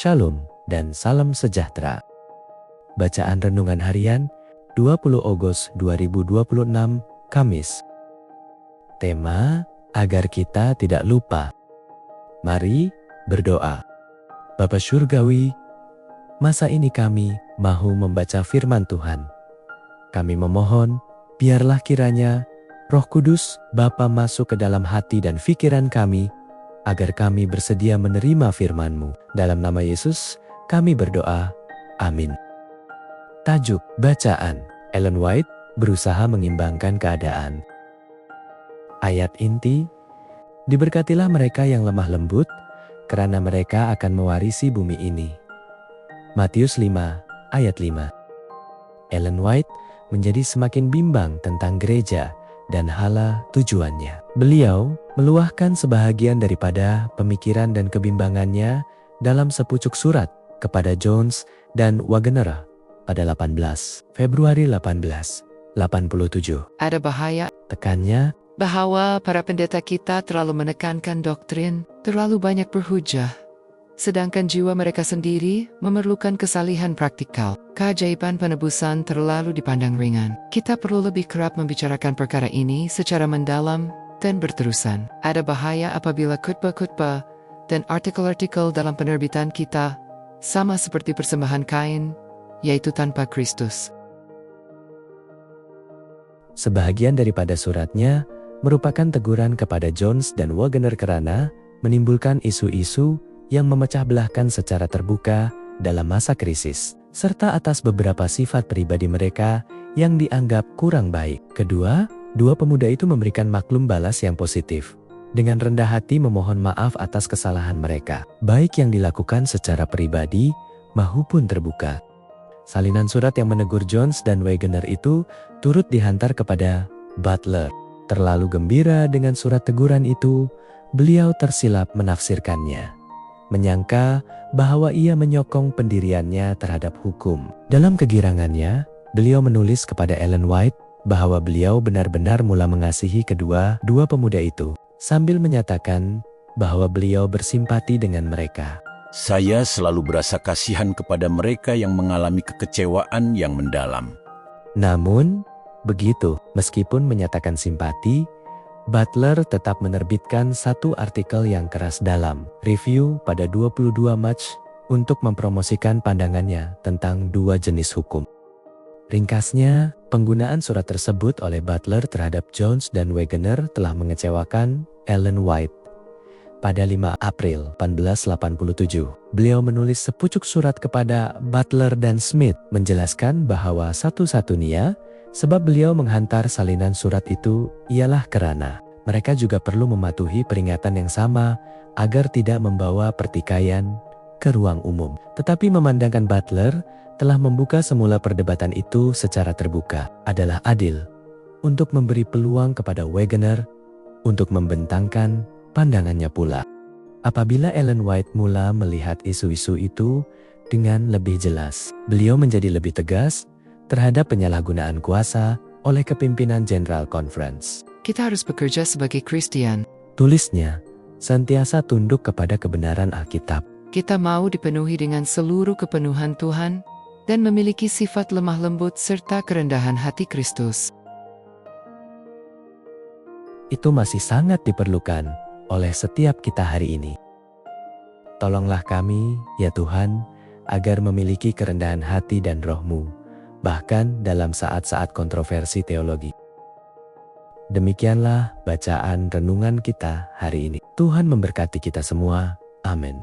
Shalom dan salam sejahtera. Bacaan Renungan Harian 20 Agustus 2026, Kamis. Tema, agar kita tidak lupa. Mari berdoa. Bapa Surgawi, masa ini kami mahu membaca firman Tuhan. Kami memohon, biarlah kiranya Roh Kudus Bapa masuk ke dalam hati dan pikiran kami, agar kami bersedia menerima firman-Mu. Dalam nama Yesus, kami berdoa. Amin. Tajuk bacaan, Ellen White berusaha mengimbangkan keadaan. Ayat inti, diberkatilah mereka yang lemah lembut, karena mereka akan mewarisi bumi ini. Matius 5, ayat 5. Ellen White menjadi semakin bimbang tentang gereja dan hala tujuannya. Beliau meluahkan sebahagian daripada pemikiran dan kebimbangannya dalam sepucuk surat kepada Jones dan Wagener pada 18 Februari 1887. Ada bahaya, Tekannya, bahwa para pendeta kita terlalu menekankan doktrin, terlalu banyak berhujah, sedangkan jiwa mereka sendiri memerlukan kesalihan praktikal. Keajaiban penebusan terlalu dipandang ringan. Kita perlu lebih kerap membicarakan perkara ini secara mendalam dan berterusan. Ada bahaya apabila khotbah-khotbah dan artikel-artikel dalam penerbitan kita sama seperti persembahan Kain, yaitu tanpa Kristus. sebahagian daripada suratnya merupakan teguran kepada Jones dan Wagener karena menimbulkan isu-isu yang memecah belahkan secara terbuka dalam masa krisis, serta atas beberapa sifat pribadi mereka yang dianggap kurang baik. Kedua pemuda itu memberikan maklum balas yang positif, dengan rendah hati memohon maaf atas kesalahan mereka, baik yang dilakukan secara pribadi maupun terbuka. Salinan surat yang menegur Jones dan Wagener itu turut dihantar kepada Butler. Terlalu gembira dengan surat teguran itu, beliau tersilap menafsirkannya, menyangka bahwa ia menyokong pendiriannya terhadap hukum. Dalam kegirangannya, beliau menulis kepada Ellen White bahwa beliau benar-benar mula mengasihi dua pemuda itu, sambil menyatakan bahwa beliau bersimpati dengan mereka. Saya selalu berasa kasihan kepada mereka yang mengalami kekecewaan yang mendalam. Namun, begitu, meskipun menyatakan simpati, Butler tetap menerbitkan satu artikel yang keras dalam Review pada 22 Maret untuk mempromosikan pandangannya tentang dua jenis hukum. Ringkasnya, penggunaan surat tersebut oleh Butler terhadap Jones dan Wagener telah mengecewakan Ellen White. Pada 5 April 1887, beliau menulis sepucuk surat kepada Butler dan Smith menjelaskan bahwa satu-satunya sebab beliau menghantar salinan surat itu ialah karena mereka juga perlu mematuhi peringatan yang sama agar tidak membawa pertikaian ke ruang umum. Tetapi memandangkan Butler telah membuka semula perdebatan itu secara terbuka adalah adil untuk memberi peluang kepada Wagener untuk membentangkan pandangannya pula. Apabila Ellen White mula melihat isu-isu itu dengan lebih jelas, beliau menjadi lebih tegas terhadap penyalahgunaan kuasa oleh kepimpinan General Conference. Kita harus bekerja sebagai Kristian. Tulisnya, sentiasa tunduk kepada kebenaran Alkitab. Kita mau dipenuhi dengan seluruh kepenuhan Tuhan dan memiliki sifat lemah lembut serta kerendahan hati Kristus. Itu masih sangat diperlukan oleh setiap kita hari ini. Tolonglah kami, ya Tuhan, agar memiliki kerendahan hati dan roh-Mu, bahkan dalam saat-saat kontroversi teologi. Demikianlah bacaan renungan kita hari ini. Tuhan memberkati kita semua. Amin.